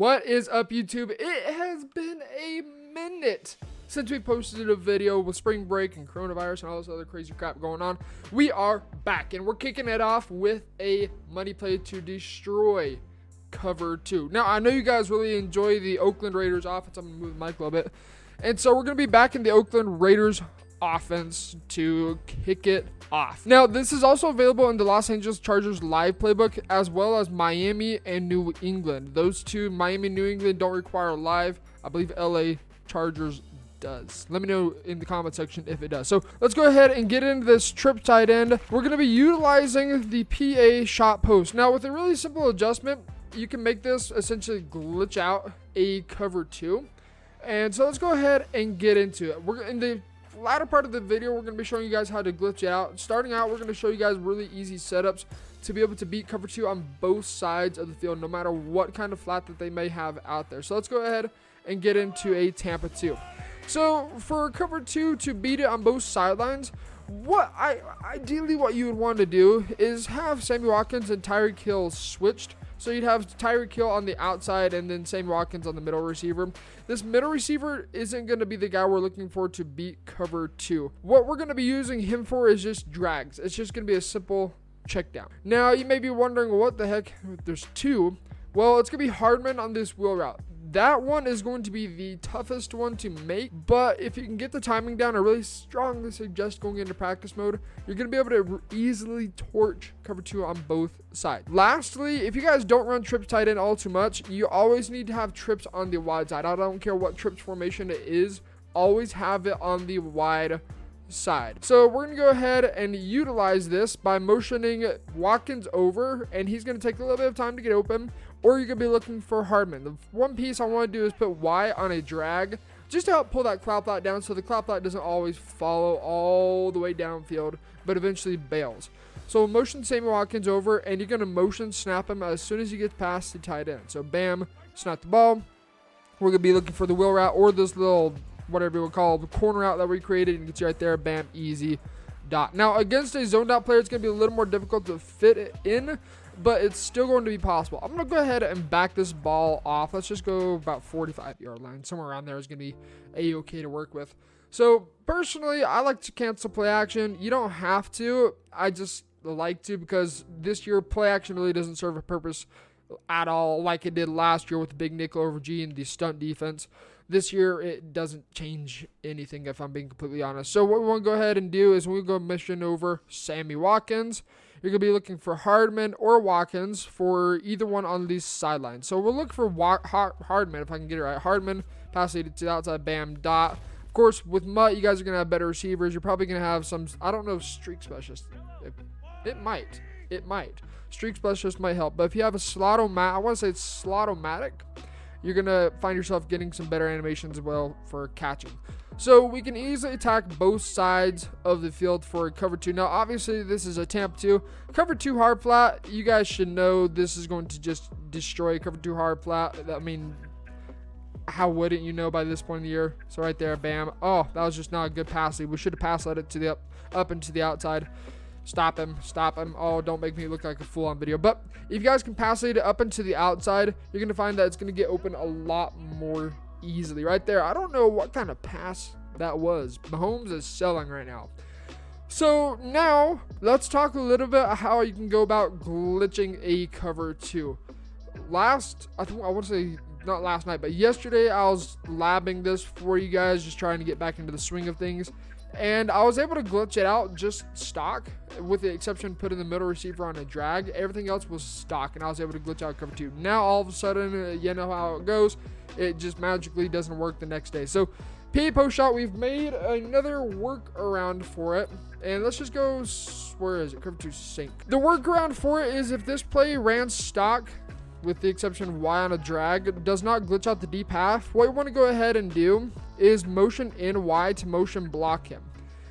What is up, YouTube? It has been a minute since we posted a video with spring break and coronavirus and all this other crazy crap going on. We are back and we're kicking it off with a money play to destroy cover 2. Now, I know you guys really enjoy the Oakland Raiders offense. I'm going to move the mic a little bit. And so we're going to be back in the Oakland Raiders offense to kick it off. Now, this is also available in the Los Angeles Chargers live playbook, as well as Miami and New England. Those two, Miami and New England, don't require live. I believe LA Chargers does. Let me know in the comment section if it does. So let's go ahead and get into this trip tight end. We're going to be utilizing the PA shot post. Now, with a really simple adjustment, you can make this essentially glitch out a cover 2. And so let's go ahead and get into it. We're in the latter part of the video, we're going to be showing you guys how to glitch it out. Starting out, we're going to show you guys really easy setups to be able to beat cover 2 on both sides of the field, no matter what kind of flat that they may have out there. So let's go ahead and get into a Tampa 2. So for cover 2 to beat it on both sidelines, ideally what you would want to do is have Sammy Watkins and Tyreek Hill switched. So you'd have Tyreek Hill on the outside and then Sammy Watkins on the middle receiver. This middle receiver isn't going to be the guy we're looking for to beat cover 2. What we're going to be using him for is just drags. It's just going to be a simple check down. Now, you may be wondering, what the heck? There's 2. Well, it's going to be Hardman on this wheel route. That one is going to be the toughest one to make, but if you can get the timing down, I really strongly suggest going into practice mode. You're going to be able to easily torch cover 2 on both sides. Lastly, if you guys don't run trips tight end all too much, you always need to have trips on the wide side. I don't care what trips formation it is, always have it on the wide side. So we're going to go ahead and utilize this by motioning Watkins over, and he's going to take a little bit of time to get open, or you're going to be looking for Hardman. The one piece I want to do is put Y on a drag just to help pull that cloud flat down so the cloud flat doesn't always follow all the way downfield, but eventually bails. So we'll motion Sammy Watkins over, and you're going to motion snap him as soon as he gets past the tight end. So bam, snap the ball. We're going to be looking for the wheel route or this little, whatever you would call the corner out that we created, and it's right there, bam, easy dot. Now, against a zoned out player, it's going to be a little more difficult to fit it in, but it's still going to be possible. I'm going to go ahead and back this ball off. Let's just go about 45-yard line. Somewhere around there is going to be a-okay to work with. So, personally, I like to cancel play action. You don't have to. I just like to, because this year play action really doesn't serve a purpose at all like it did last year with the big nickel over G and the stunt defense. This year, it doesn't change anything, if I'm being completely honest. So what we want to go ahead and do is when we go mission over Sammy Watkins, you're going to be looking for Hardman or Watkins for either one on these sidelines. So we'll look for Hardman, if I can get it right. Hardman, pass it to the outside, bam, dot. Of course, with Mutt, you guys are going to have better receivers. You're probably going to have some, I don't know, streak specialists. It might. Streak specialist might help. But if you have a slot-o-matic, I want to say it's slot-o-matic, you're going to find yourself getting some better animations as well for catching. So we can easily attack both sides of the field for cover 2. Now, obviously, this is a Tampa 2. Cover 2 hard flat, you guys should know this is going to just destroy cover 2 hard flat. I mean, how wouldn't you know by this point in the year? So right there, bam. Oh, that was just not a good pass. We should have passed it to the up and to the outside. Stop him. Oh, don't make me look like a fool on video. But if you guys can pass it up into the outside, you're going to find that it's going to get open a lot more easily. Right there, I don't know what kind of pass that was. Mahomes is selling right now. So now, let's talk a little bit how you can go about glitching a cover 2. I want to say, not last night, but yesterday, I was labbing this for you guys, just trying to get back into the swing of things. And I was able to glitch it out just stock, with the exception putting the middle receiver on a drag. Everything else was stock, and I was able to glitch out cover 2. Now, all of a sudden, you know how it goes. It just magically doesn't work the next day. So, PA post shot, we've made another workaround for it. And let's just go, where is it? Cover 2 sync. The workaround for it is if this play ran stock, with the exception of Y on a drag, does not glitch out the deep half, what you want to go ahead and do is motion in Y to motion block him.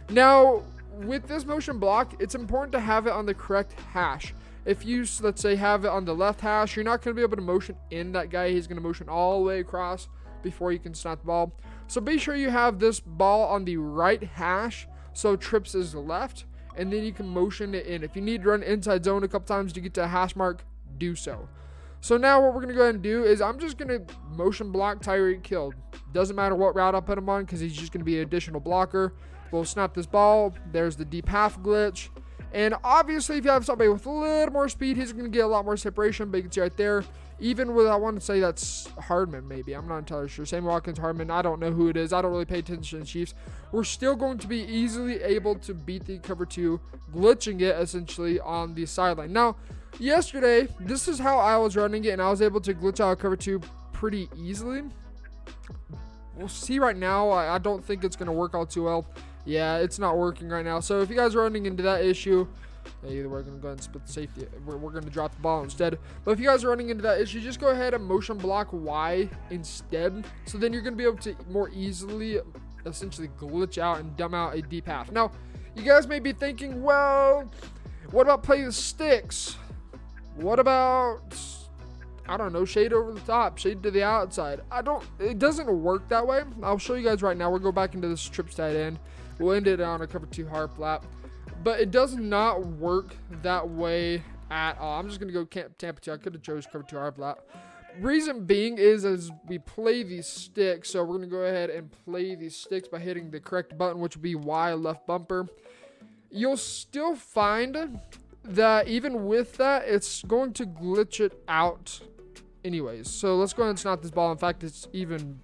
Now, with this motion block, it's important to have it on the correct hash. If you, let's say, have it on the left hash, you're not going to be able to motion in that guy. He's going to motion all the way across before you can snap the ball. So be sure you have this ball on the right hash, so trips is left, and then you can motion it in. If you need to run inside zone a couple times to get to a hash mark, do so. So now what we're going to go ahead and do is I'm just going to motion block Tyreek Hill. Doesn't matter what route I put him on because he's just going to be an additional blocker. We'll snap this ball. There's the deep half glitch. And obviously, if you have somebody with a little more speed, he's going to get a lot more separation. But you can see right there, even with, I want to say that's Hardman maybe. I'm not entirely sure. Sammy Watkins, Hardman. I don't know who it is. I don't really pay attention to the Chiefs. We're still going to be easily able to beat the cover 2, glitching it essentially on the sideline. Now, yesterday, this is how I was running it, and I was able to glitch out cover 2 pretty easily. We'll see right now. I don't think it's going to work out too well. Yeah, it's not working right now. So if you guys are running into that issue, either we're going to go ahead and split the safety. We're going to drop the ball instead. But if you guys are running into that issue, just go ahead and motion block Y instead. So then you're going to be able to more easily essentially glitch out and dumb out a deep half. Now, you guys may be thinking, well, what about play the sticks? What about, I don't know, shade over the top, shade to the outside? It doesn't work that way. I'll show you guys right now. We'll go back into this trips tight end. We'll end it on a cover 2 hard flat. But it does not work that way at all. I'm just going to go Tampa 2. I could have chose cover 2 hard flat. Reason being is as we play these sticks, so we're going to go ahead and play these sticks by hitting the correct button, which would be Y left bumper. You'll still find that even with that, it's going to glitch it out anyways. So let's go ahead and snap this ball. In fact, it's even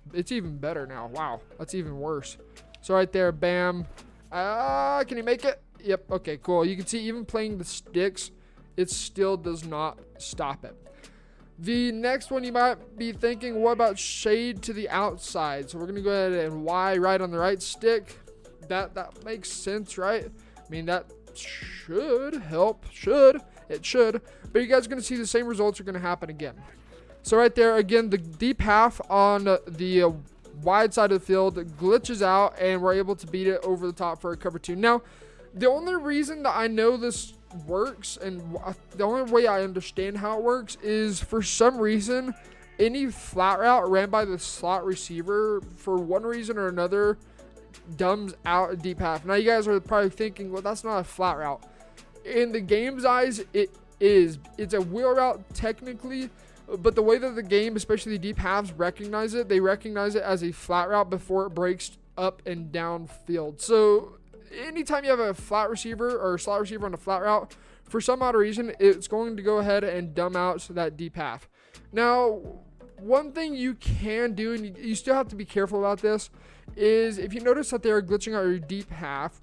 better now. Wow, that's even worse. So right there, bam. Can you make it? Yep. Okay, cool. You can see even playing the sticks, it still does not stop it. The next one you might be thinking, what about shade to the outside? So we're going to go ahead and Y right on the right stick. That makes sense, right? I mean, that should help. It should. But you guys are going to see the same results are going to happen again. So right there, again, the deep half on the wide side of the field glitches out, and we're able to beat it over the top for a cover 2. Now, the only reason that I know this works and the only way I understand how it works is for some reason, any flat route ran by the slot receiver, for one reason or another, dumbs out a deep half. Now, you guys are probably thinking, well, that's not a flat route. In the game's eyes, it is. It's a wheel route technically, but the way that the game, especially the deep halves, recognize it, they recognize it as a flat route before it breaks up and down field. So anytime you have a flat receiver or a slot receiver on a flat route, for some odd reason, it's going to go ahead and dumb out that deep half. Now, one thing you can do, and you still have to be careful about this, is if you notice that they're glitching out your deep half,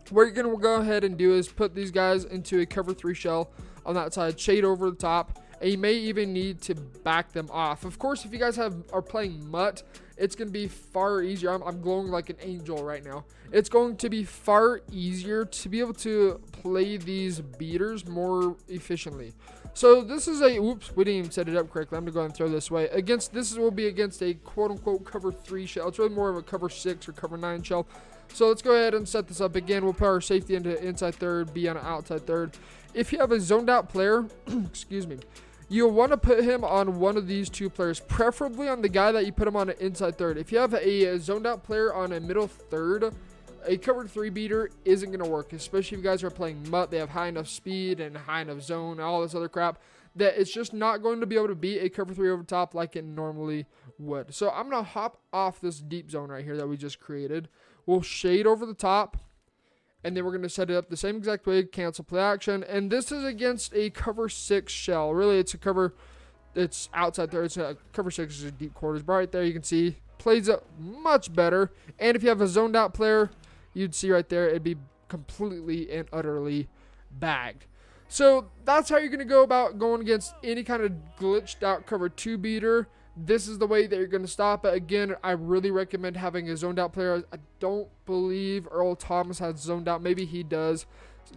what you're going to go ahead and do is put these guys into a cover 3 shell on that side, shade over the top, and you may even need to back them off. Of course, if you guys are playing Mutt, it's going to be far easier. I'm glowing like an angel right now. It's going to be far easier to be able to play these beaters more efficiently. So this is oops, we didn't even set it up correctly. I'm going to go ahead and throw this way. This will be against a quote-unquote cover 3 shell. It's really more of a cover 6 or cover 9 shell. So let's go ahead and set this up again. We'll put our safety into inside third, B on an outside third. If you have a zoned out player, excuse me, you'll want to put him on one of these two players, preferably on the guy that you put him on an inside third. If you have a zoned out player on a middle third, a cover 3 beater isn't going to work, especially if you guys are playing Mutt. They have high enough speed and high enough zone and all this other crap that it's just not going to be able to beat a cover 3 over top like it normally would. So I'm going to hop off this deep zone right here that we just created. We'll shade over the top, and then we're going to set it up the same exact way, cancel play action. And this is against a cover 6 shell. Really, it's outside there. It's a cover 6 is a deep quarters. But right there, you can see, plays up much better. And if you have a zoned out player, you'd see right there, it'd be completely and utterly bagged. So that's how you're going to go about going against any kind of glitched out cover 2 beater. This is the way that you're going to stop it. Again, I really recommend having a zoned out player. I don't believe Earl Thomas has zoned out. Maybe he does.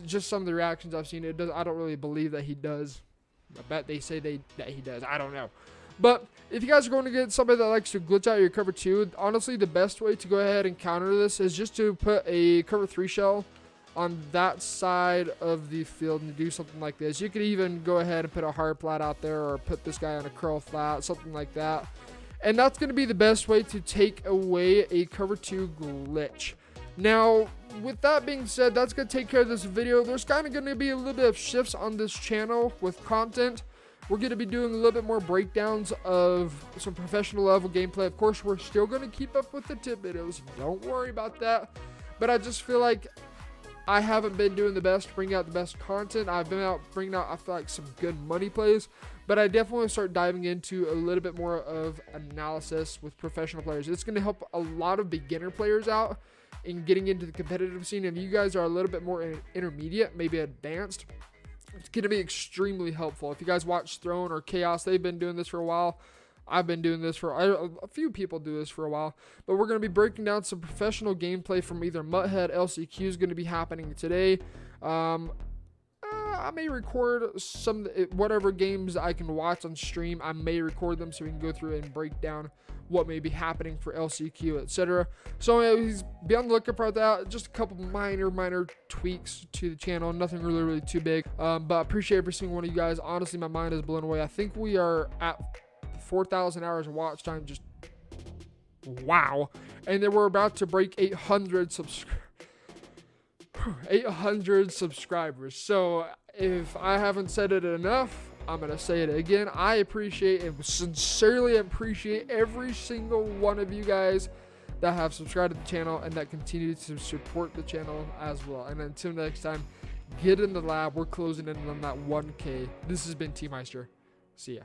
Just some of the reactions I've seen, I don't really believe that he does. I bet they say that he does. I don't know. But if you guys are going to get somebody that likes to glitch out your cover 2, honestly, the best way to go ahead and counter this is just to put a cover 3 shell on that side of the field and do something like this. You could even go ahead and put a hard flat out there or put this guy on a curl flat, something like that. And that's going to be the best way to take away a cover 2 glitch. Now, with that being said, that's going to take care of this video. There's kind of going to be a little bit of shifts on this channel with content. We're going to be doing a little bit more breakdowns of some professional level gameplay. Of course, we're still going to keep up with the tip videos. Don't worry about that. But I just feel like I haven't been doing the best to bring out the best content. I've been out bringing out, I feel like, some good money plays. But I definitely want to start diving into a little bit more of analysis with professional players. It's going to help a lot of beginner players out in getting into the competitive scene. If you guys are a little bit more intermediate, maybe advanced, it's going to be extremely helpful. If you guys watch Throne or Chaos, they've been doing this for a while. I've been doing this for a few people do this for a while, but we're going to be breaking down some professional gameplay from either Mutthead. LCQ is going to be happening today. I may record some whatever games I can watch on stream. I may record them so we can go through and break down what may be happening for LCQ, etc. So anyways, be on the lookout for that. Just a couple minor tweaks to the channel, nothing really too big. But I appreciate every single one of you guys. Honestly, my mind is blown away. I think we are at 4,000 hours of watch time. Just wow. And then we're about to break 800 subscribers. So if I haven't said it enough, I'm going to say it again. I appreciate and sincerely appreciate every single one of you guys that have subscribed to the channel and that continue to support the channel as well. And until next time, get in the lab. We're closing in on that 1K. This has been T Meister. See ya.